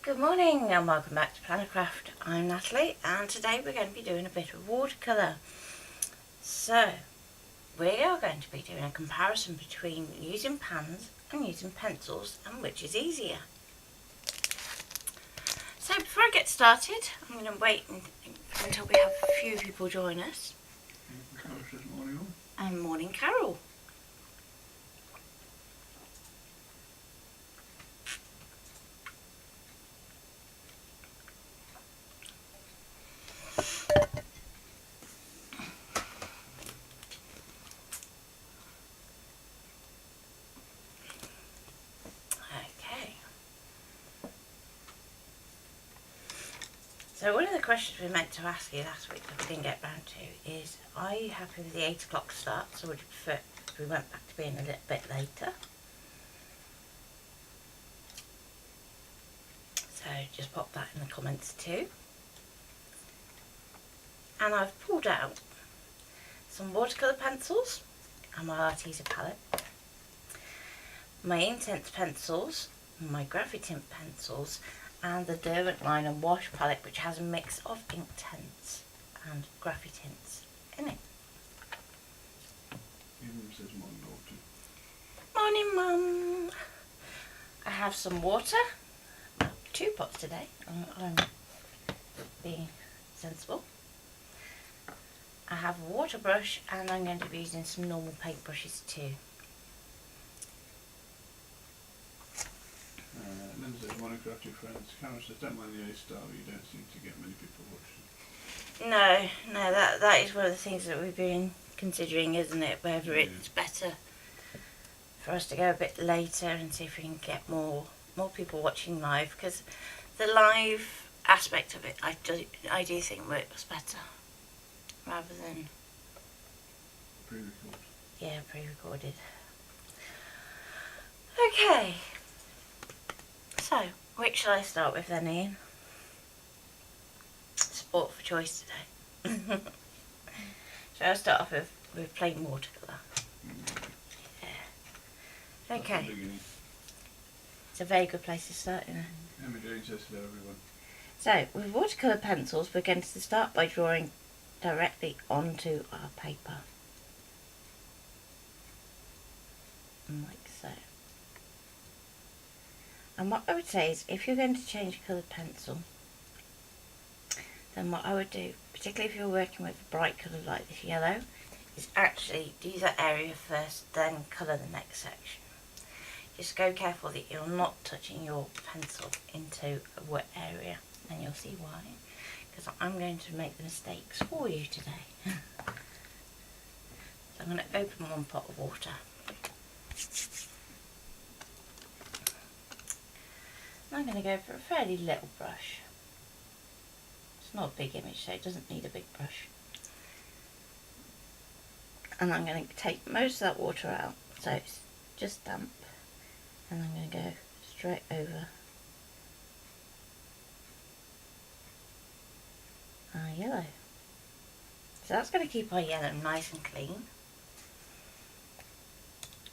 Good morning and welcome back to Plannercraft. I'm Natalie and today we're going to be doing a bit of watercolour. So we are going to be doing a comparison between using pans and using pencils and which is easier. So before I get started, I'm going to wait until we have a few people join us. And morning Carol. So one of the questions we meant to ask you last week that we didn't get round to is, are you happy with the 8 o'clock start? So would you prefer if we went back to being a little bit later? So just pop that in the comments too. And I've pulled out some watercolour pencils and my Arteza palette, my Intense pencils, my Graphy Tint pencils, and the Derwent Line and Wash palette, which has a mix of ink tints and Graphy Tints in it. Says morning, morning, Mum. I have some water, 2 pots today. I'm being sensible. I have a water brush and I'm going to be using some normal paint brushes too. Linda says, morning, craft your friends. Karen says, don't mind the A-star, you don't seem to get many people watching. No, that is one of the things that we've been considering, isn't it? Whether it's better for us to go a bit later and see if we can get more people watching live, because the live aspect of it, I do think works better rather than pre-recorded. Yeah, pre-recorded. Okay. So, which shall I start with then, Ian? Sport for choice today. Shall I start off with plain watercolour? Yeah. Okay. It's a very good place to start, isn't it? Emma Jane says hello, everyone. So, with watercolour pencils, we're going to start by drawing directly onto our paper. Like so. And what I would say is, if you're going to change coloured pencil, then what I would do, particularly if you're working with a bright colour like this yellow, is actually do that area first, then colour the next section. Just go careful that you're not touching your pencil into a wet area, and you'll see why. Because I'm going to make the mistakes for you today. So I'm going to open 1 pot of water. I'm going to go for a fairly little brush. It's not a big image, so it doesn't need a big brush. And I'm going to take most of that water out, so it's just damp. And I'm going to go straight over our yellow. So that's going to keep our yellow nice and clean.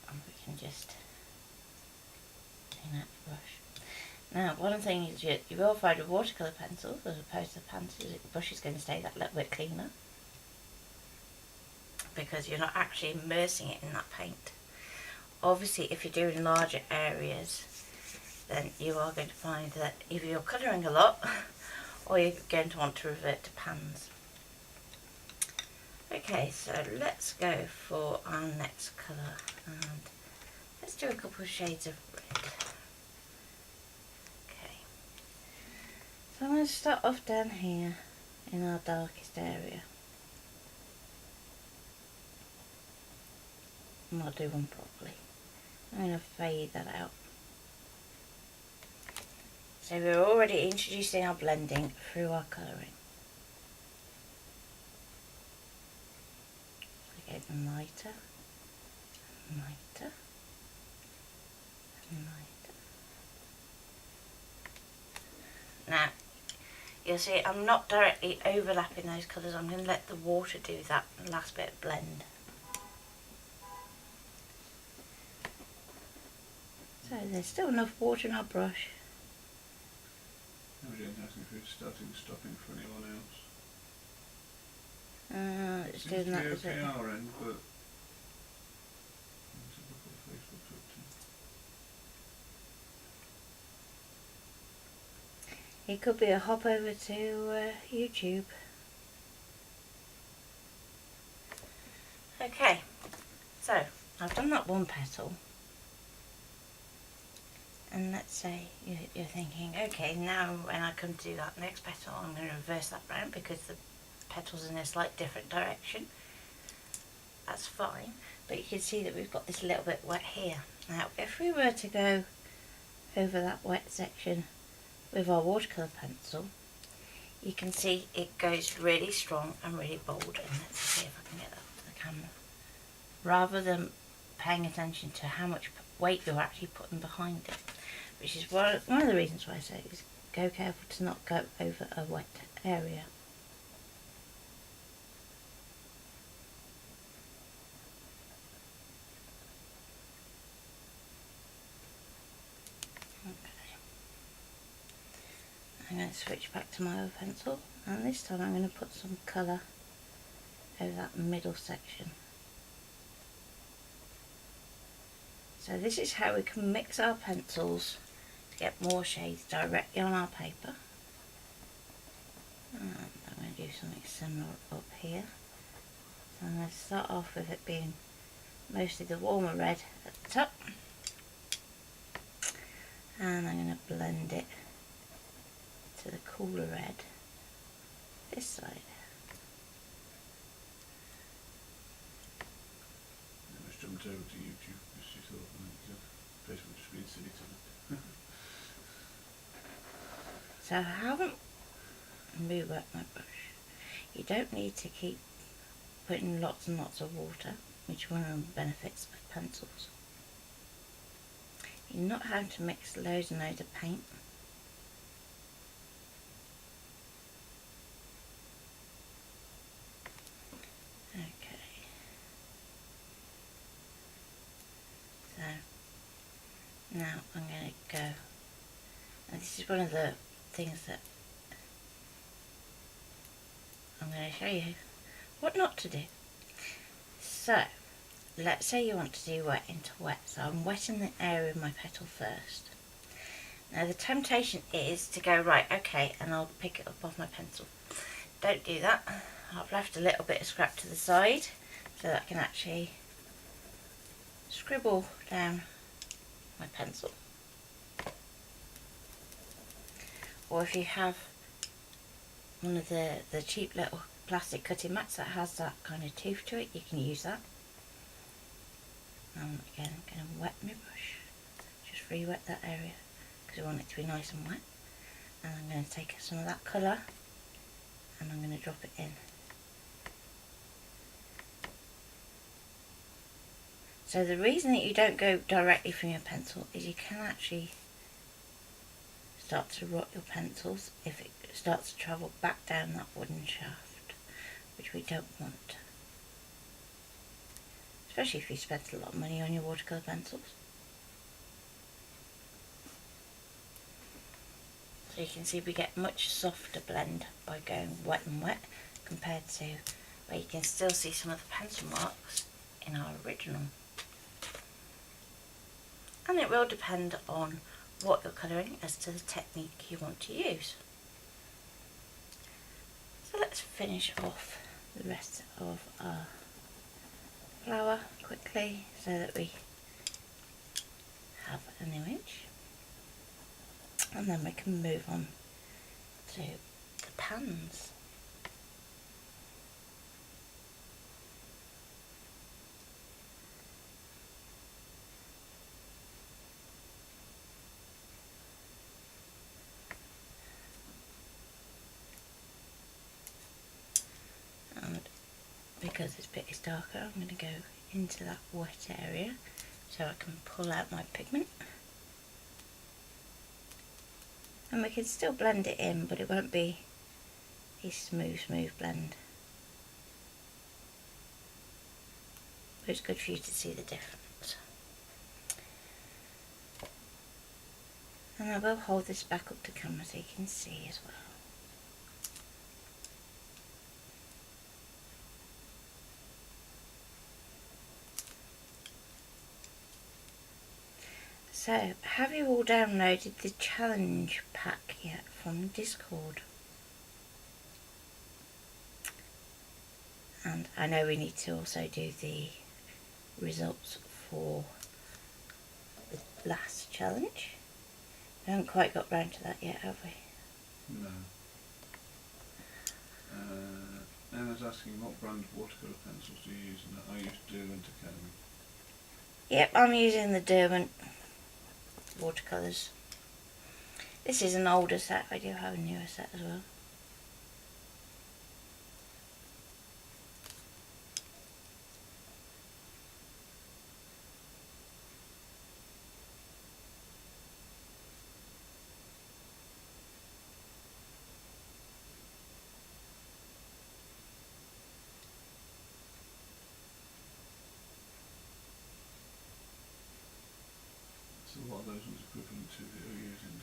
And we can just clean out the brush. Now, one thing is you will find with watercolour pencils, as opposed to pencils, the brush is going to stay that little bit cleaner, because you're not actually immersing it in that paint. Obviously, if you're doing larger areas, then you are going to find that either you're colouring a lot, or you're going to want to revert to pans. Okay, so let's go for our next colour, and let's do a couple of shades of red. So I'm going to start off down here in our darkest area. And I'll do one properly. I'm going to fade that out. So we're already introducing our blending through our colouring. So getting lighter, and lighter, and lighter. Now, you'll see I'm not directly overlapping those colours. I'm going to let the water do that last bit of blend. So there's still enough water in our brush asking if it's starting and stopping for anyone else. It's Seems doing to that, be is okay it? our end, but let's have a look what Facebook's up to. It could be a hop over to YouTube. Okay, so I've done that one petal, and let's say you're thinking, okay, now when I come to do that next petal, I'm going to reverse that round because the petal's in a slight different direction. That's fine, but you can see that we've got this little bit wet here. Now, if we were to go over that wet section with our watercolour pencil, you can see it goes really strong and really bold. And let's see if I can get that to the camera. Rather than paying attention to how much weight you're actually putting behind it, which is one of the reasons why I say is go careful to not go over a wet area. I'm going to switch back to my other pencil, and this time I'm going to put some colour over that middle section. So this is how we can mix our pencils to get more shades directly on our paper. And I'm going to do something similar up here. So I'm going to start off with it being mostly the warmer red at the top, and I'm going to blend it to the cooler red this side. I just jumped over to YouTube because she thought that Facebook just being silly tonight. So I haven't reworked my brush. You don't need to keep putting lots and lots of water, which is one of the benefits of pencils. You not have to mix loads and loads of paint. Okay. So now I'm going to go, and this is one of the things that I'm going to show you what not to do. So let's say you want to do wet into wet, so I'm wetting the area of my petal first. Now the temptation is to go, right, okay, and I'll pick it up off my pencil. Don't do that. I've left a little bit of scrap to the side so that I can actually scribble down my pencil. Or if you have one of the cheap little plastic cutting mats that has that kind of tooth to it, you can use that. And again, I'm going to wet my brush, just re-wet that area because I want it to be nice and wet. And I'm going to take some of that colour and I'm going to drop it in. So the reason that you don't go directly from your pencil is you can actually start to rot your pencils if it starts to travel back down that wooden shaft, which we don't want. Especially if you spent a lot of money on your watercolour pencils. So you can see we get much softer blend by going wet and wet compared to where you can still see some of the pencil marks in our original. And it will depend on what you're colouring as to the technique you want to use. So let's finish off the rest of our flower quickly so that we have an image, and then we can move on to the pans. And because this bit is darker, I'm going to go into that wet area so I can pull out my pigment. And we can still blend it in, but it won't be a smooth blend. But it's good for you to see the difference. And I will hold this back up to camera so you can see as well. So, have you all downloaded the challenge pack yet from Discord? And I know we need to also do the results for the last challenge. We haven't quite got round to that yet, have we? No. Emma's asking what brand of watercolour pencils do you use, and I use Derwent Academy. Yep, I'm using the Derwent watercolours. This is an older set. I do have a newer set as well. So what are those ones equivalent to that you're using?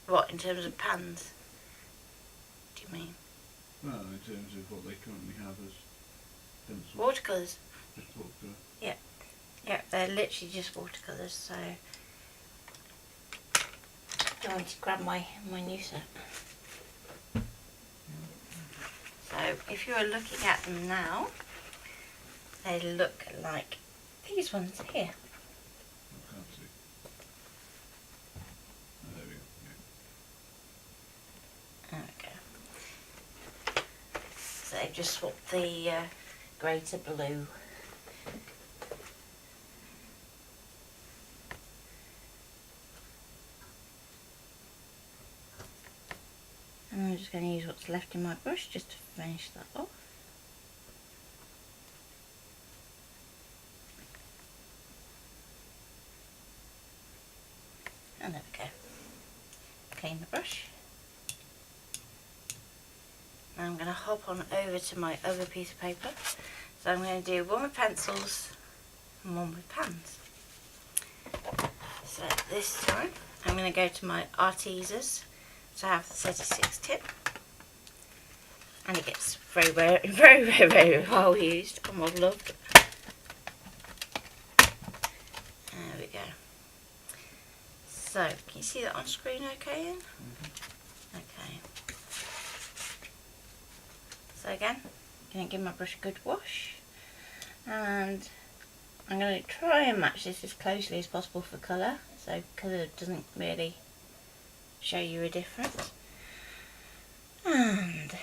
What, in terms of pans? Do you mean? Well, in terms of what they currently have as pencils. Watercolours? Just watercolour. Yeah. Yeah, they're literally just watercolours, so... Do you want to grab my new set? So, if you are looking at them now, they look like these ones here. I can't see. Oh, there we go. Yeah. Okay. So they've just swapped the grey to blue. And I'm just going to use what's left in my brush just to finish that off. And there we go. Clean the brush. Now I'm going to hop on over to my other piece of paper. So I'm going to do one with pencils and one with pans. So this time I'm going to go to my Artisas. So I have the 36 tip. And it gets very, very, very, very, very well used and well loved. There we go. So, can you see that on screen okay, Ian? Okay. So again, I'm going to give my brush a good wash. And I'm going to try and match this as closely as possible for colour. So colour doesn't really show you a difference. And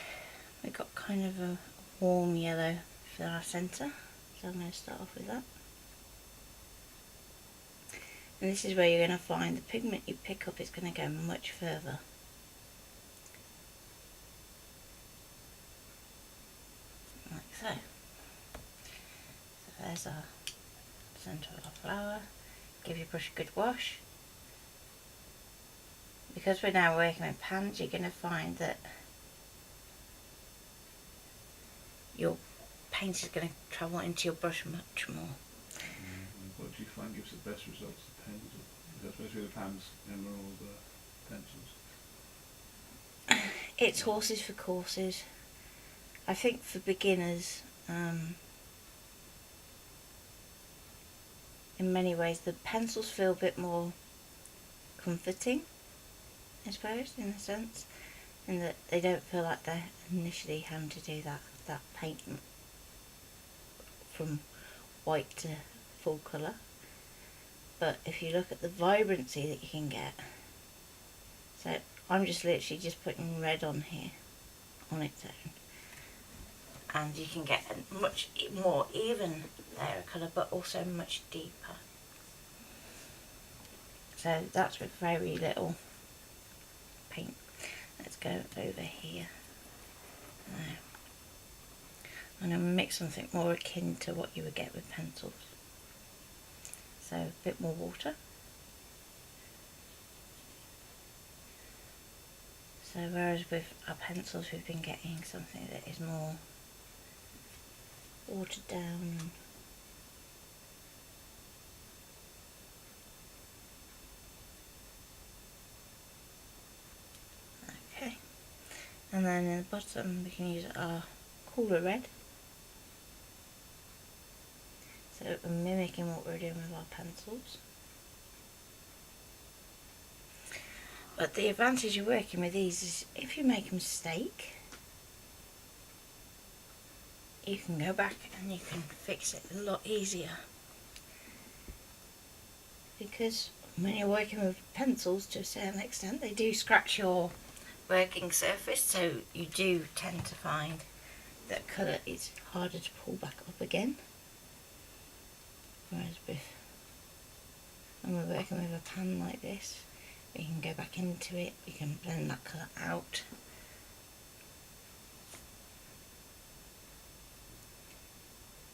we've got kind of a warm yellow for our centre. So I'm going to start off with that. And this is where you're going to find the pigment you pick up is going to go much further. Like so. So there's our centre of our flower. Give your brush a good wash. Because we're now working with pans, you're going to find that your paint is going to travel into your brush much more. What do you find gives the best results? The pens? Is that supposed to be the pans, Emma, or the pencils? It's horses for courses. I think for beginners, in many ways, the pencils feel a bit more comforting, I suppose, in a sense, in that they don't feel like they're initially having to do that paint from white to full colour. But if you look at the vibrancy that you can get, so I'm just literally just putting red on here on its own, and you can get a much more even layer of colour, but also much deeper. So that's with very little paint. Let's go over here now. I'm going to mix something more akin to what you would get with pencils. So a bit more water. So whereas with our pencils we've been getting something that is more watered down. And then in the bottom we can use our cooler red. So we're mimicking what we're doing with our pencils. But the advantage of working with these is if you make a mistake, you can go back and you can fix it a lot easier. Because when you're working with pencils, to a certain extent, they do scratch your working surface, so you do tend to find that colour is harder to pull back up again. Whereas when we're working with a pan like this, we can go back into it, we can blend that colour out.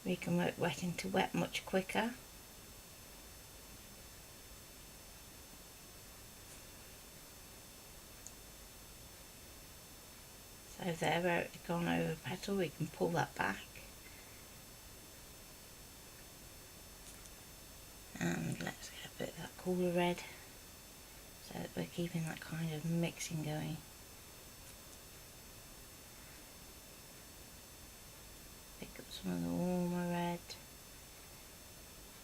We can work wet into wet much quicker. So there, where it's gone over a petal, we can pull that back. And let's get a bit of that cooler red, so that we're keeping that kind of mixing going. Pick up some of the warmer red,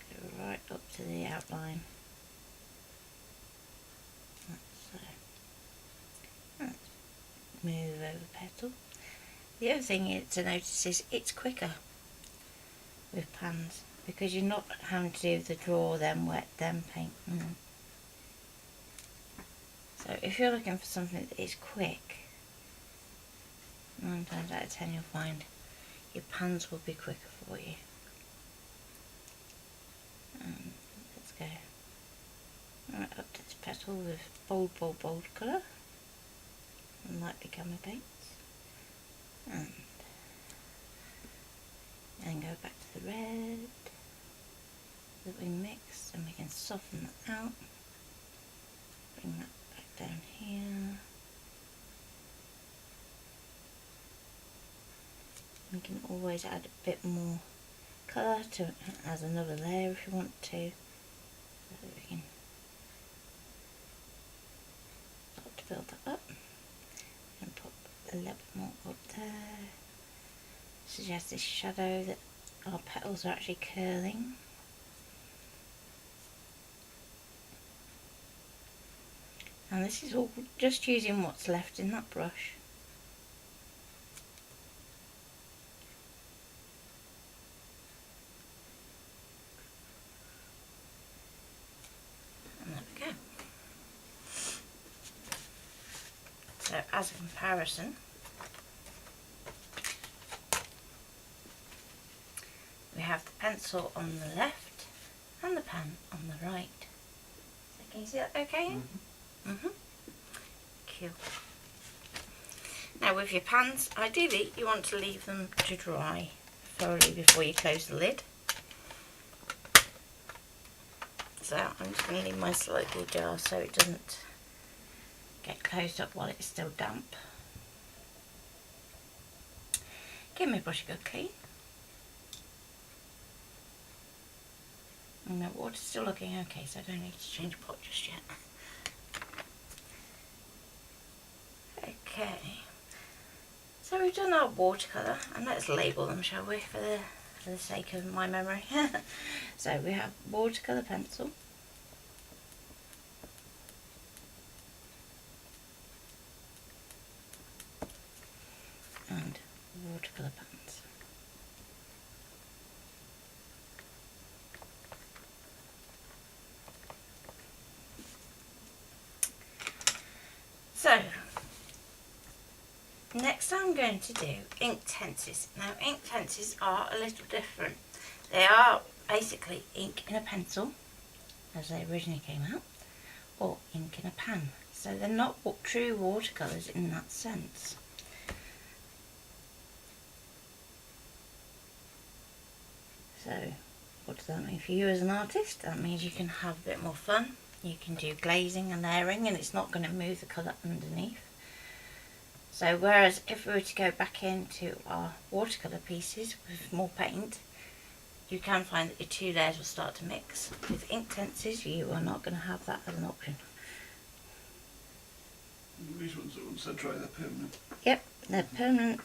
go right up to the outline. Let's move over petal. The other thing to notice is it's quicker with pans, because you're not having to do the draw, then wet, then paint. So if you're looking for something that is quick, 9 times out of 10 you'll find your pans will be quicker for you. And let's go right up to this petal with bold, bold, bold colour and lightly gamma paints, and then go back to the red that we mixed, and we can soften that out, bring that back down here. We can always add a bit more colour to as another layer if you want to, so that we can start to build that up and put a little bit more up there. Suggest this shadow that our petals are actually curling. And this is all just using what's left in that brush. And there we go. So as a comparison, we have the pencil on the left and the pen on the right. So can you see that okay? Cool. Now with your pans, ideally you want to leave them to dry thoroughly before you close the lid. So I'm just going to leave mine slightly ajar so it doesn't get closed up while it's still damp. Give my brush a good clean. And the water's still looking okay, so I don't need to change pot just yet. Okay, so we've done our watercolour, and let's label them, shall we, for the sake of my memory. So we have watercolour pencil, and watercolour pens. So next I'm going to do ink tenses. Now ink tenses are a little different. They are basically ink in a pencil, as they originally came out, or ink in a pan. So they're not true watercolours in that sense. So what does that mean for you as an artist? That means you can have a bit more fun. You can do glazing and layering, and it's not going to move the colour underneath. So whereas if we were to go back into our watercolour pieces with more paint, you can find that your two layers will start to mix. With ink tenses, you are not going to have that as an option. These ones that once I try, they're permanent. Yep, they're permanent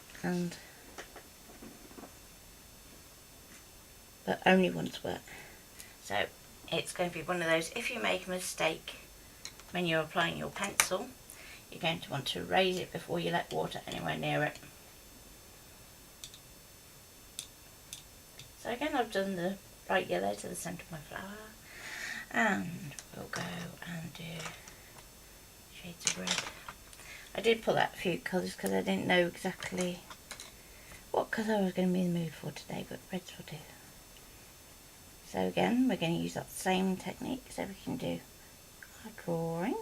but only once wet. So it's going to be one of those, if you make a mistake when you're applying your pencil, you're going to want to raise it before you let water anywhere near it. So again, I've done the bright yellow to the centre of my flower, and we'll go and do shades of red. I did pull out a few colours because I didn't know exactly what colour I was going to be in the mood for today, but reds will do. So again, we're going to use that same technique so we can do our drawing.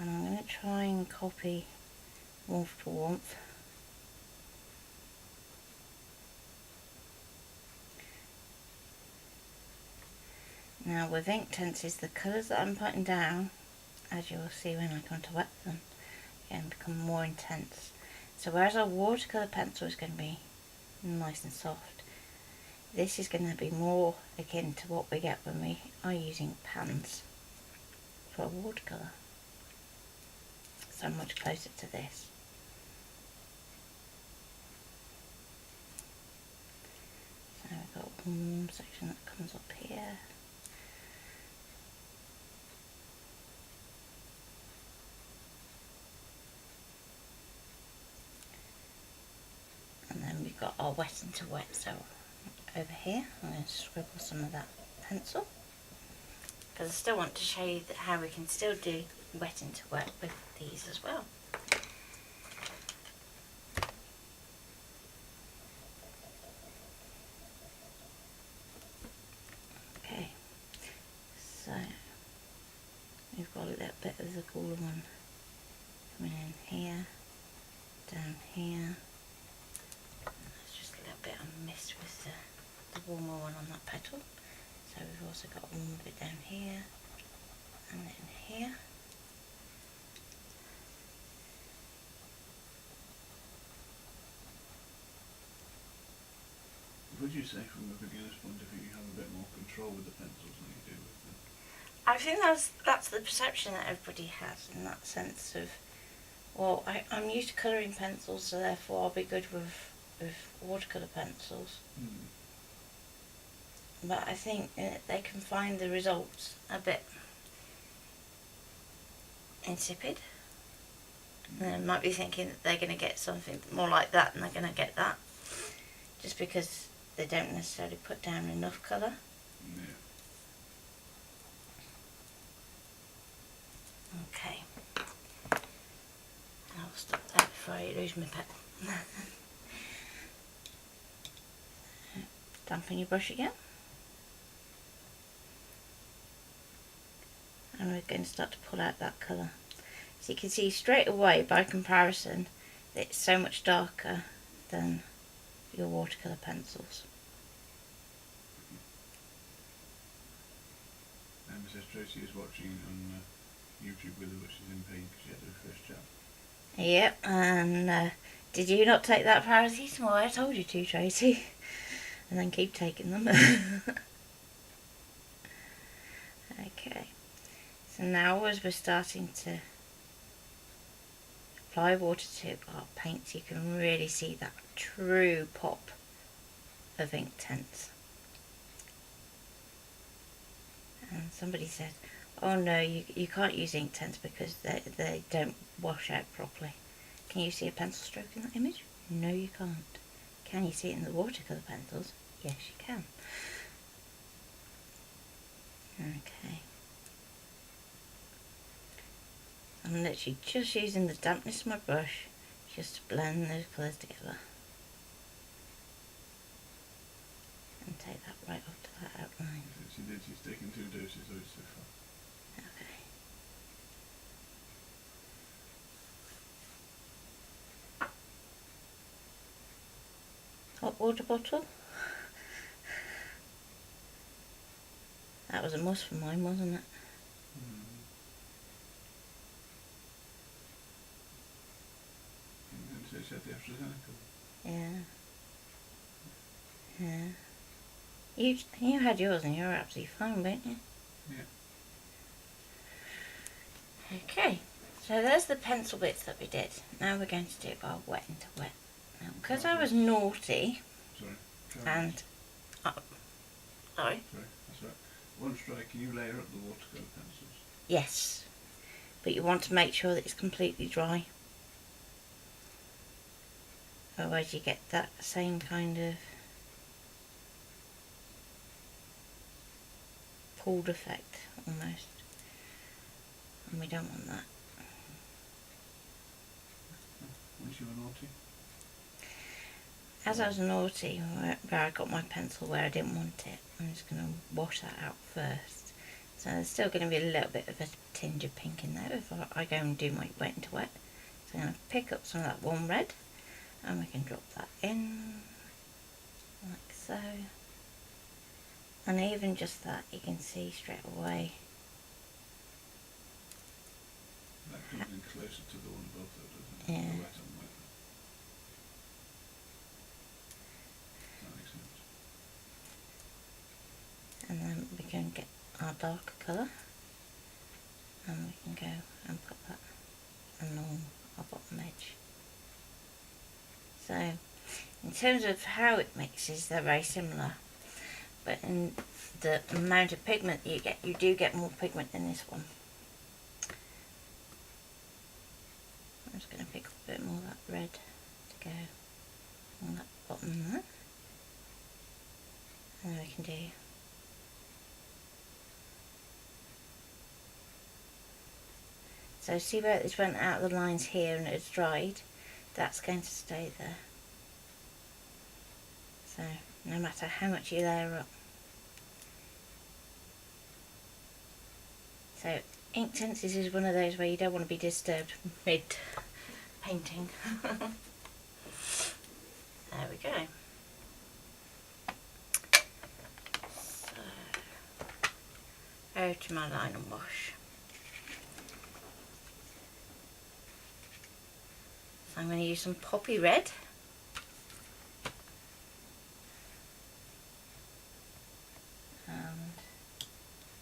And I'm going to try and copy warmth to warmth. Now with ink tints, the colours that I'm putting down, as you will see when I come to wet them, again become more intense. So whereas our watercolour pencil is going to be nice and soft, this is going to be more akin to what we get when we are using pans for a watercolour. So much closer to this. So we've got one section that comes up here. And then we've got our wet into wet, so over here I'm going to scribble some of that pencil, because I still want to show you how we can still do wet into wet with these as well. Okay, so we've got a little bit of the cooler one coming in here, down here. There's just a little bit I missed with the warmer one on that petal. So we've also got one bit down here and then here. Would you say from a beginner's point of view you have a bit more control with the pencils than you do with them? I think that's the perception that everybody has, in that sense of, well, I'm used to colouring pencils, so therefore I'll be good with watercolour pencils. But I think they can find the results a bit insipid. And they might be thinking that they're going to get something more like that and they're going to get that, just because they don't necessarily put down enough colour. Yeah. Okay. I'll stop that before I lose my pen. Dampen your brush again. And we're going to start to pull out that colour. So you can see straight away by comparison that it's so much darker than your watercolour pencils. Mrs. Tracy is watching on YouTube with her, which is in pain because she had her first jab. Yep, and did you not take that paracetamol? I told you to, Tracy. And then keep taking them. Okay, so now as we're starting to apply water to our paints, you can really see that true pop of ink tints. And somebody said, oh no, you can't use ink tints because they don't wash out properly. Can you see a pencil stroke in that image? No, you can't. Can you see it in the watercolour pencils? Yes, you can. Okay. I'm literally just using the dampness of my brush just to blend those colours together. And take that right up to that outline. She's taking 2 doses though so far. Okay. Hot water bottle. That was a must for mine, wasn't it? And so she had the AstraZeneca. Yeah. Yeah. You had yours and you were absolutely fine, weren't you? Yeah. Okay, so there's the pencil bits that we did. Now we're going to do our wet into wet. Now, because I was naughty Sorry. and... Oh, sorry? Sorry, that's right. One strike, you layer up the watercolour pencils. Yes, but you want to make sure that it's completely dry. Otherwise you get that same kind of pulled effect almost. And we don't want that. Once you were naughty? As I was naughty, where I got my pencil where I didn't want it, I'm just going to wash that out first. So there's still going to be a little bit of a tinge of pink in there if I go and do my wet into wet. So I'm going to pick up some of that warm red and we can drop that in like so. And even just that, you can see straight away. That comes in closer to the one above though, doesn't it? Yeah. The wet and wet. That makes sense. And then we can get our darker colour and we can go and put that along our bottom edge. So in terms of how it mixes, they're very similar, but in the amount of pigment that you get, you do get more pigment in this one. I'm just going to pick up a bit more of that red to go on that bottom there, and then we can do so. See where it's went out the lines here and it's dried? That's going to stay there. So no matter how much you layer up. So ink tints is one of those where you don't want to be disturbed mid painting. There we go. So over to my line and wash. So I'm going to use some poppy red. And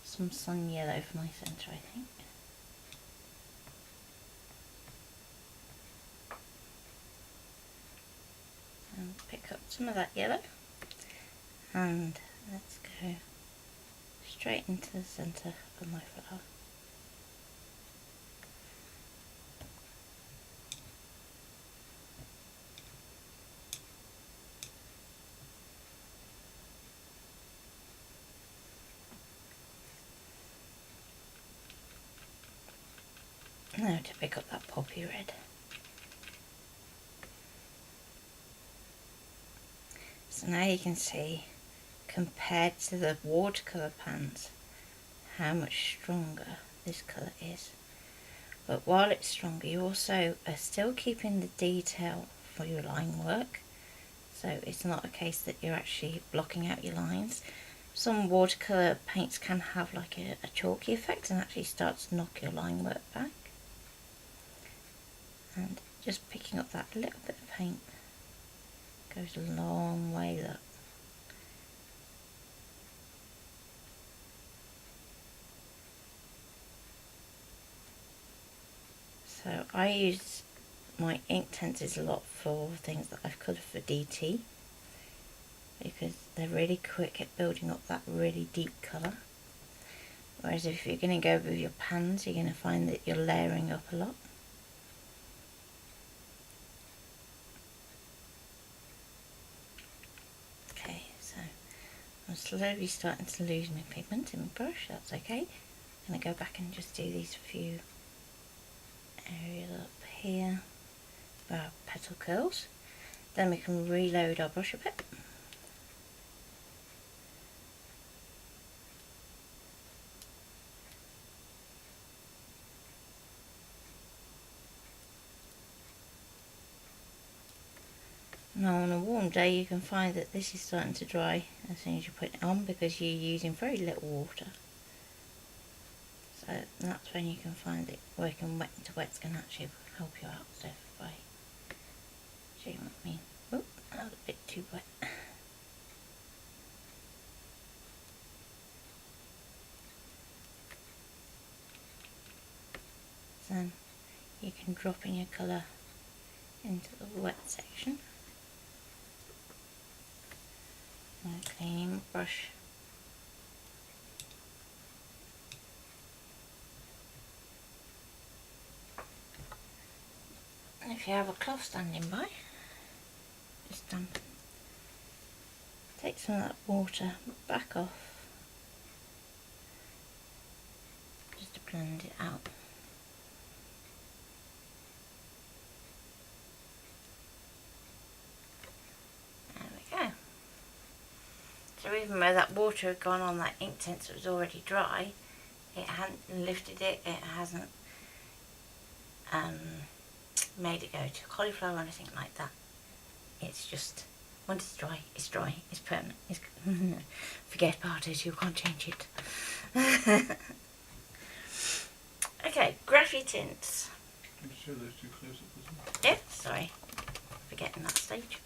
some sun yellow for my centre, I think. And pick up some of that yellow. And let's go straight into the centre of my flower. Now to pick up that poppy red. So now you can see, compared to the watercolour pans, how much stronger this colour is. But while it's stronger, you also are still keeping the detail for your line work. So it's not a case that you're actually blocking out your lines. Some watercolour paints can have like a chalky effect and actually start to knock your line work back. And just picking up that little bit of paint goes a long way up. So I use my ink tints a lot for things that I've coloured for DT, because they're really quick at building up that really deep colour. Whereas if you're going to go with your pans, you're going to find that you're layering up a lot. Okay, so I'm slowly starting to lose my pigment in my brush. That's okay. I'm going to go back and just do these few areas up here for our petal curls. Then we can reload our brush a bit. Now on a warm day you can find that this is starting to dry as soon as you put it on, because you're using very little water. So that's when you can find that working wet to wet's going to actually help you out. So if I show you what I mean. Oh, that was a bit too wet. then you can drop in your colour into the wet section. And a clean brush. And if you have a cloth standing by, just take some of that water back off, just to blend it out. There we go. So even though that water had gone on that ink tint that was already dry, it hadn't lifted it, it hasn't made it go to cauliflower or anything like that. It's just, once it's dry, it's permanent. It's forget about it, you can't change it. Okay, Graphy Tints. Can you show those two close up as well? Yeah, sorry, forgetting that stage.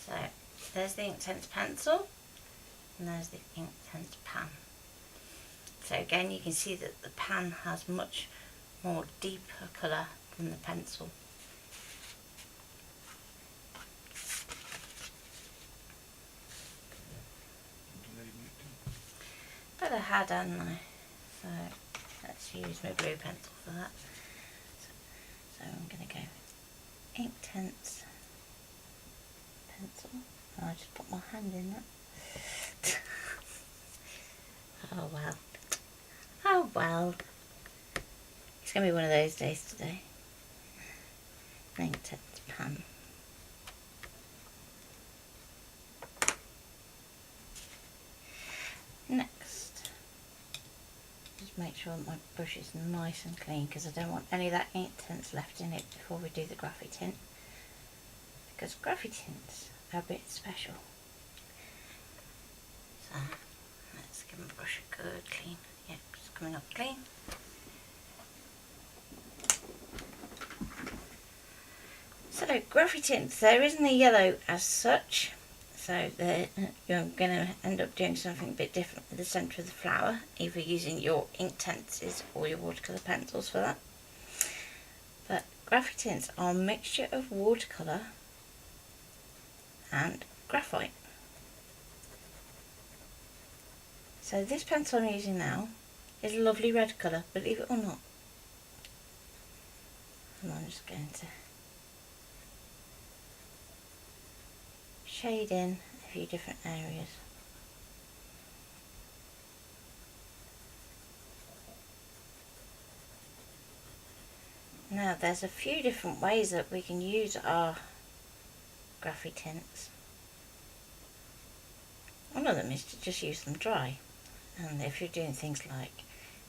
So, there's the Inktense pencil, and there's the Inktense pan. So again, you can see that the pan has much more deeper colour than the pencil. But I had, hadn't I? So let's use my blue pencil for that. So I'm going to go with Inktense pencil. I'll just put my hand in that. Oh well. Oh well. It's going to be one of those days today. Inktense pan. Next, just make sure that my brush is nice and clean, because I don't want any of that ink tints left in it before we do the Graphy Tint, because Graphy Tints are a bit special. So let's give my brush a good clean. Yep, it's coming up clean. So Graphy Tints, there isn't a yellow as such. So you're going to end up doing something a bit different with the centre of the flower, either using your Inktenses or your watercolour pencils for that. But Graphy Tints are a mixture of watercolour and graphite. So this pencil I'm using now is a lovely red colour, believe it or not. And I'm just going to shade in a few different areas. Now there's a few different ways that we can use our Graphy Tints. One of them is to just use them dry, and if you're doing things like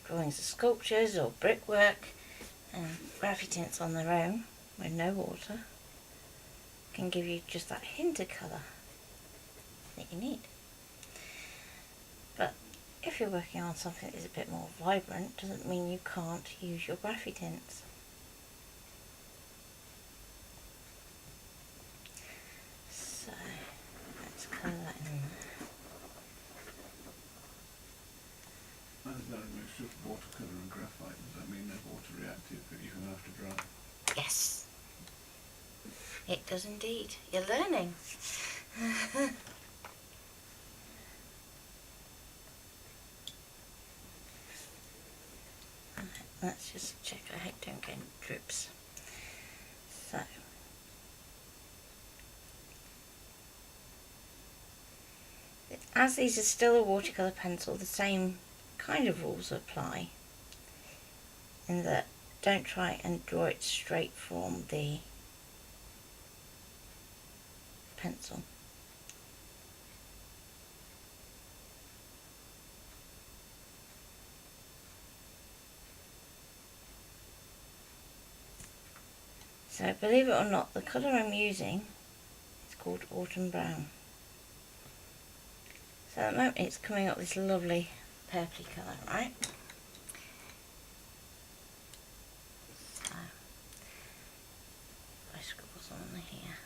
drawings of sculptures or brickwork, Graphy Tints on their own with no water can give you just that hint of colour that you need. But if you're working on something that is a bit more vibrant, doesn't mean you can't use your Graphy Tints. So let's colour that in there. Is that a mixture of watercolour and graphite? Does that mean they're water reactive even after dry? Yes, it does indeed. You're learning. Right, let's just check I don't get any drips. So as these are still a watercolour pencil, the same kind of rules apply, in that don't try and draw it straight from the pencil. So believe it or not, the colour I'm using is called Autumn Brown. So at the moment it's coming up this lovely purpley colour, right? So I scribble some on here.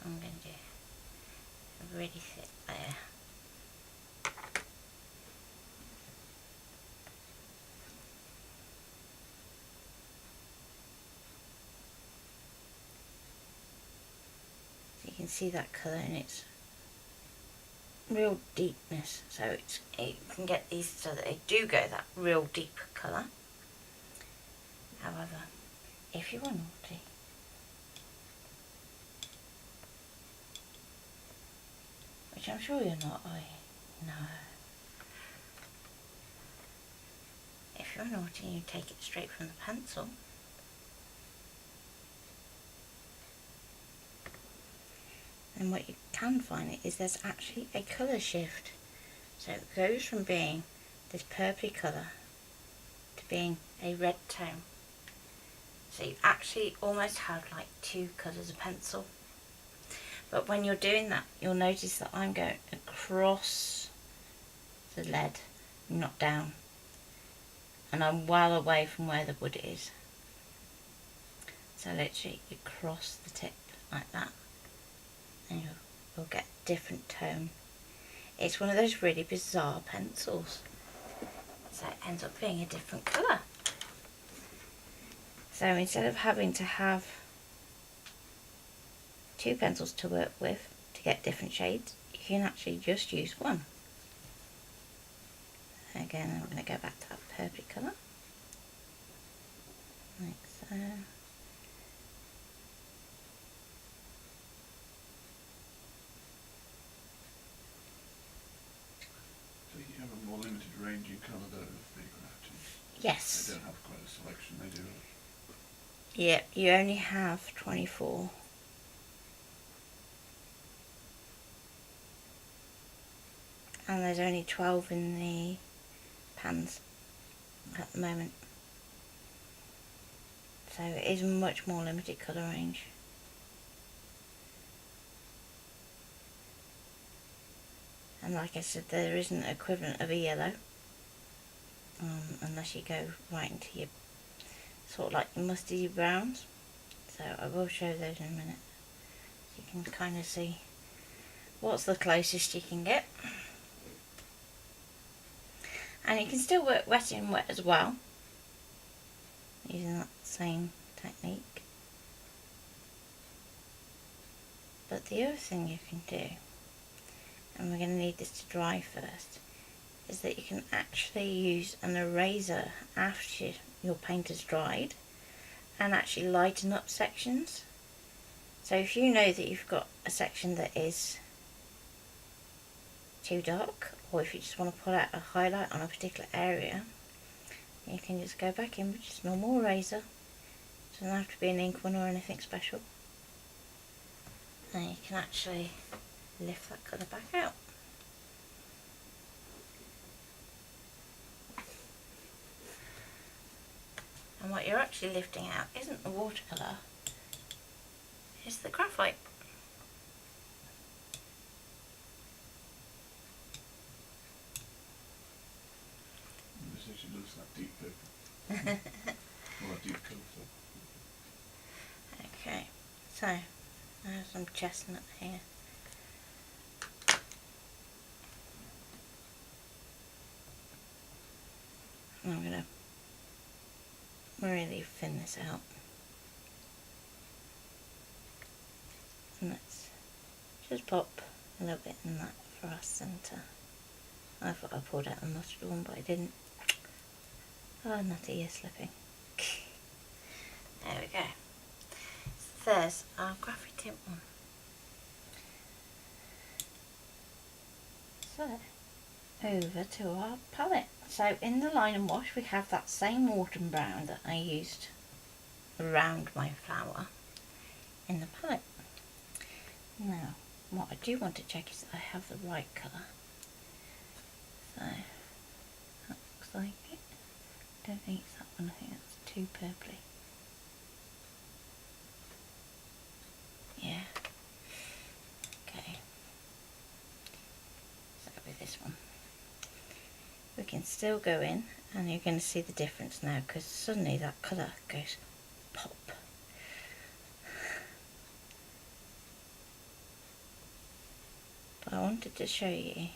So I'm going to do a really thick layer. can see that colour in its real deepness. So you can get these so that they do go that real deep colour. However, if you are naughty, which I'm sure you're not, are you? No. If you're naughty and you take it straight from the pencil, then what you can find is there's actually a colour shift. So it goes from being this purpley colour to being a red tone. So you actually almost have like two colours of pencil. But when you're doing that, you'll notice that I'm going across the lead, not down. And I'm well away from where the wood is. So literally you cross the tip like that and you'll get a different tone. It's one of those really bizarre pencils. So it ends up being a different colour. So instead of having to have two pencils to work with to get different shades, you can actually just use one. Again, I'm going to go back to that purple colour, like so. So you have a more limited range in colour though of the Graphite. Yes. They don't have quite a selection, they do. Yeah, you only have 24. And there's only 12 in the pans at the moment. So it is a much more limited colour range. And like I said, there isn't an equivalent of a yellow. Unless you go right into your sort of like your mustardy browns. So I will show those in a minute. So you can kind of see what's the closest you can get. And you can still work wet in wet as well, using that same technique. But the other thing you can do, and we're going to need this to dry first, is that you can actually use an eraser after your paint has dried and actually lighten up sections. So if you know that you've got a section that is too dark, or if you just want to put out a highlight on a particular area, you can just go back in with just a normal eraser. It doesn't have to be an ink one or anything special. And you can actually lift that colour back out. And what you're actually lifting out isn't the watercolour, it's the graphite. This actually looks like deep purple. Or a deep colour. Okay, so I have some chestnut here. And I'm going to really thin this out. And let's just pop a little bit in that for our centre. I thought I pulled out the mustard one, but I didn't. Oh, nutty, you're slipping. There we go. So there's our Graphy Tint one. So, over to our palette. So in the line and wash we have that same autumn brown that I used around my flower in the palette. Now, what I do want to check is that I have the right colour. So, that looks like it. I don't think it's that one, I think that's too purpley. Yeah. Okay. So with this one, we can still go in and you're going to see the difference now because suddenly that colour goes pop. But I wanted to show you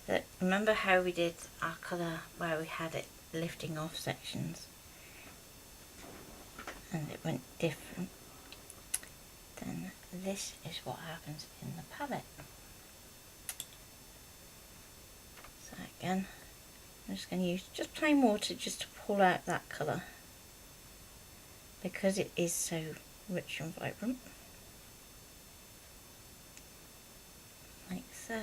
that, remember how we did our colour where we had it lifting off sections and it went different? then this is what happens in the palette. So again, I'm just going to use just plain water just to pull out that colour, because it is so rich and vibrant, like so.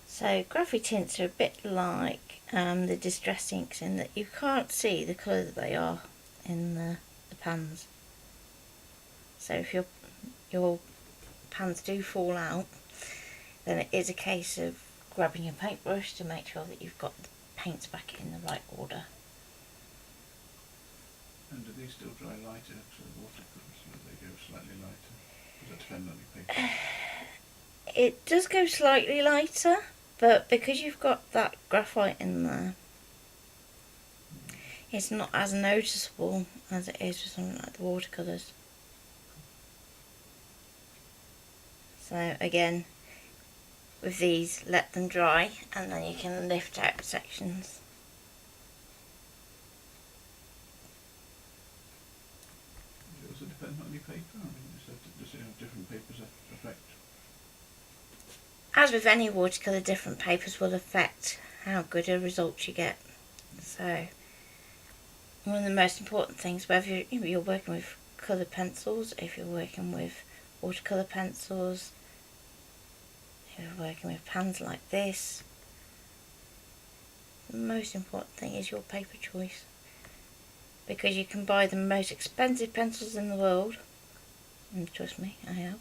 So Graphy Tints are a bit like the distress inks in that you can't see the colour that they are in the pans. So if your pans do fall out, then it is a case of grabbing your paintbrush to make sure that you've got the paints back in the right order. And do these still dry lighter to the watercolours, or do they go slightly lighter? Does that depend on your paper? It does go slightly lighter, but because you've got that graphite in there, it's not as noticeable as it is with something like the watercolours. So again, with these, let them dry and then you can lift out sections. Does it also depend on your paper? I mean, does it have different papers affect? As with any watercolour, different papers will affect how good a result you get. So one of the most important things, whether you're working with coloured pencils, if you're working with watercolour pencils, if you're working with pans like this, the most important thing is your paper choice. Because you can buy the most expensive pencils in the world, and trust me, I have.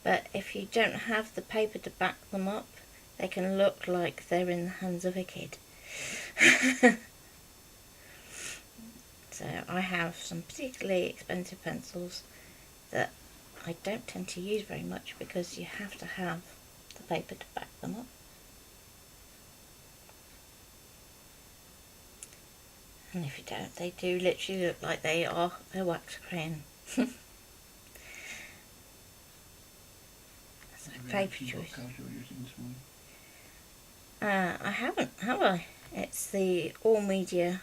But if you don't have the paper to back them up, they can look like they're in the hands of a kid. So I have some particularly expensive pencils that I don't tend to use very much because you have to have the paper to back them up. And if you don't, they do literally look like they are a wax crayon. So paper choice. What card you're using this morning? I haven't, have I? It's the All Media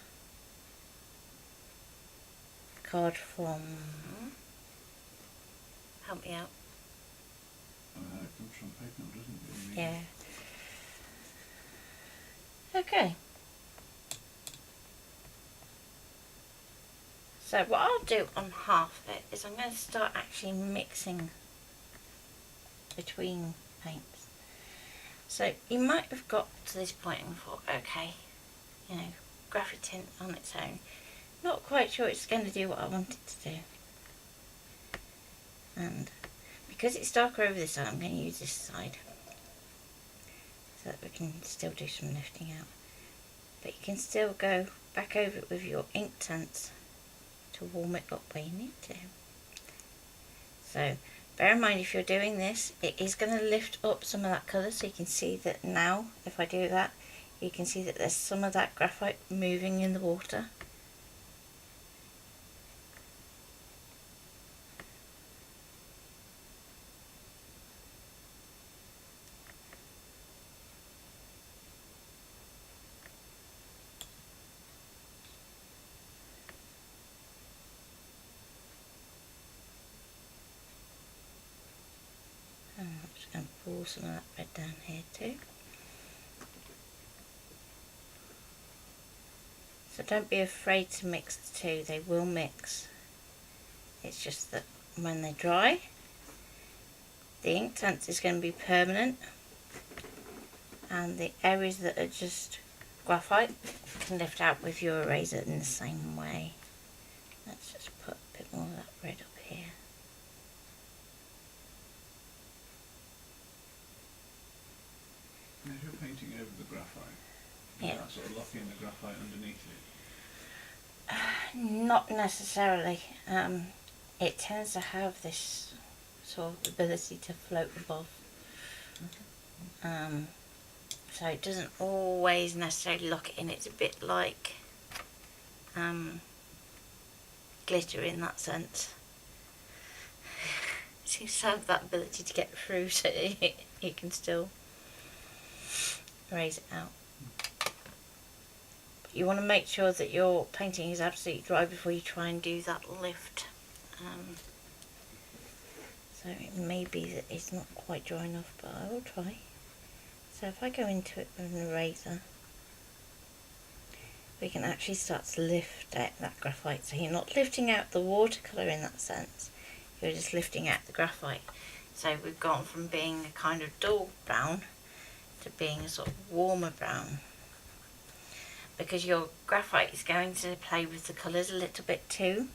card from... Help me out. It comes from paper, doesn't it? Yeah. Okay. So what I'll do on half of it is I'm going to start actually mixing between paints. So you might have got to this point and thought, okay, you know, Graphy Tint on its own, not quite sure it's going to do what I want it to do. And because it's darker over this side, I'm going to use this side so that we can still do some lifting out. But you can still go back over it with your ink tints to warm it up where you need to. So bear in mind, if you're doing this, it is going to lift up some of that colour, so you can see that now, if I do that, you can see that there's some of that graphite moving in the water. And I'm just going to pour some of that red down here too. So don't be afraid to mix the two, they will mix. It's just that when they dry, the ink tint is going to be permanent, and the areas that are just graphite you can lift out with your eraser in the same way. Let's just put a bit more of that red up here. If you're painting over the graphite, does Yeah. that sort of lock in the graphite underneath it? Not necessarily. It tends to have this sort of ability to float above. so it doesn't always necessarily lock it in. It's a bit like glitter in that sense. It seems to have that ability to get through, so you can still erase it out. But you want to make sure that your painting is absolutely dry before you try and do that lift. So it may be that it's not quite dry enough, but I will try. So if I go into it with an eraser, we can actually start to lift out that graphite. So you're not lifting out the watercolour in that sense, you're just lifting out the graphite. So we've gone from being a kind of dull brown to being a sort of warmer brown, because your graphite is going to play with the colours a little bit too.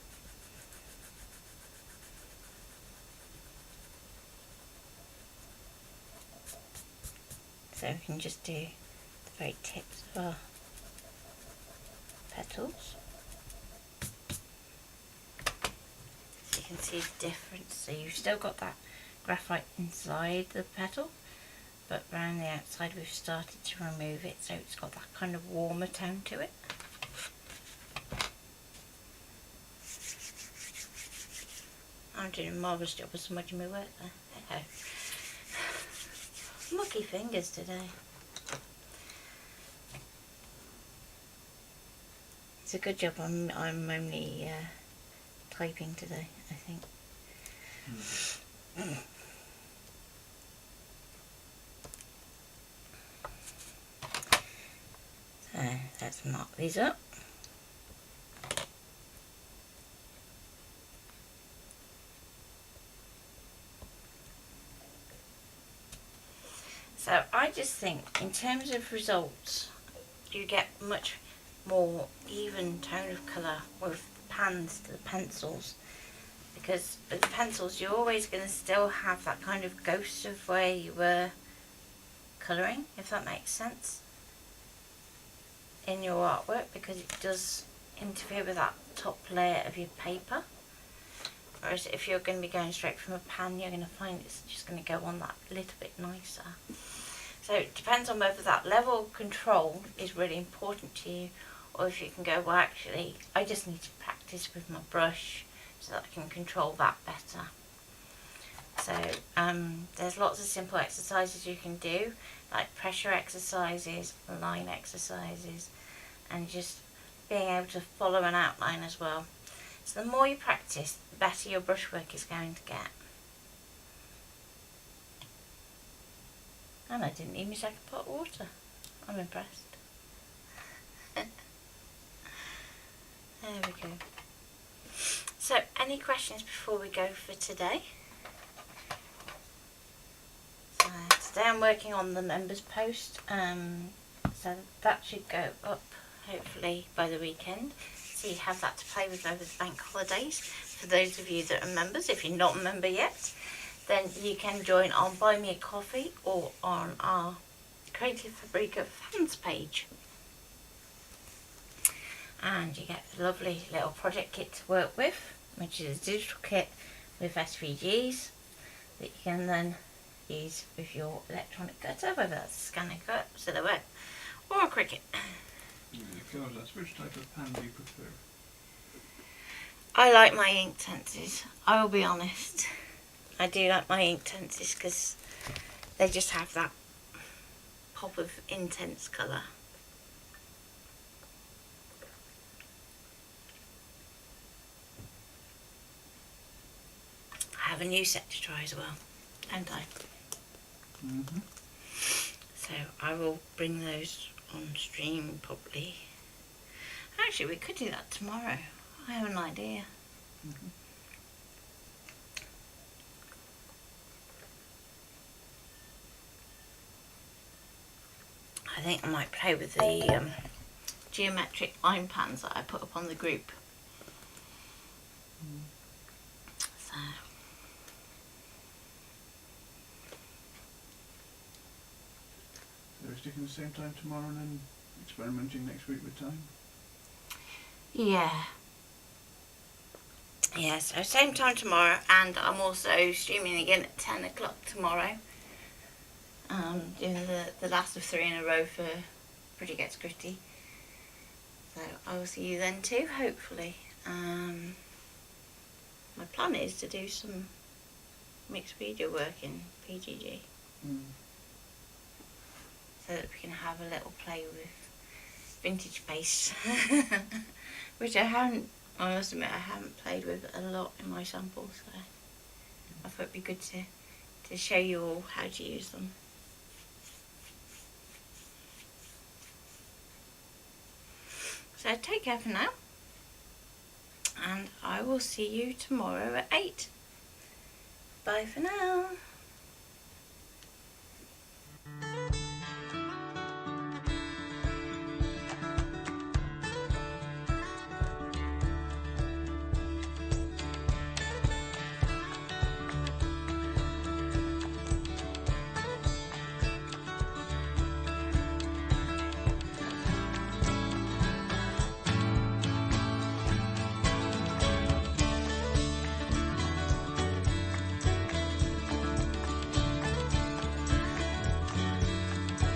So we can just do the very tips of our petals. So you can see the difference. So you've still got that graphite inside the petal, but around the outside we've started to remove it, so it's got that kind of warmer tone to it. I'm doing a marvellous job of smudging my work there. Hey-ho. Mucky fingers today. It's a good job I'm only typing today, I think. So let's mark these up. So I just think in terms of results you get much more even tone of colour with the pans to the pencils, because with the pencils you're always going to still have that kind of ghost of where you were colouring, if that makes sense, in your artwork, because it does interfere with that top layer of your paper. Whereas if you're going to be going straight from a pan, you're going to find it's just going to go on that little bit nicer. So it depends on whether that level of control is really important to you, or if you can go, well actually I just need to practice with my brush so that I can control that better. So there's lots of simple exercises you can do, like pressure exercises, line exercises, and just being able to follow an outline as well. So the more you practice, the better your brushwork is going to get. And I didn't need my second pot of water. I'm impressed. There we go. So, any questions before we go for today? So, today I'm working on the members post. So that should go up hopefully by the weekend. So you have that to play with over the bank holidays. For those of you that are members, if you're not a member yet, then you can join on Buy Me a Coffee or on our Creative Fabrica fans page. And you get a lovely little project kit to work with, which is a digital kit with SVGs that you can then use with your electronic cutter, whether that's a scanner cut, silhouette, or a Cricut. Which type of pen do you prefer? I like my Inktenses, I will be honest. I do like my Inktenses because they just have that pop of intense colour. I have a new set to try as well, don't I? Mm-hmm. So I will bring those on stream probably. Actually, we could do that tomorrow. I have an idea. Mm-hmm. I think I might play with the geometric line pans that I put up on the group. So we're sticking the same time tomorrow and then experimenting next week with time? yeah. Yeah, so same time tomorrow, and I'm also streaming again at 10 o'clock tomorrow. doing the last of 3 in a row for Pretty Gets Gritty. So I will see you then too, hopefully. My plan is to do some mixed media work in PGG. So that we can have a little play with vintage paste. Which I must admit, I haven't played with a lot in my samples. So I thought it'd be good to show you all how to use them. So take care for now, and I will see you tomorrow at 8. Bye for now.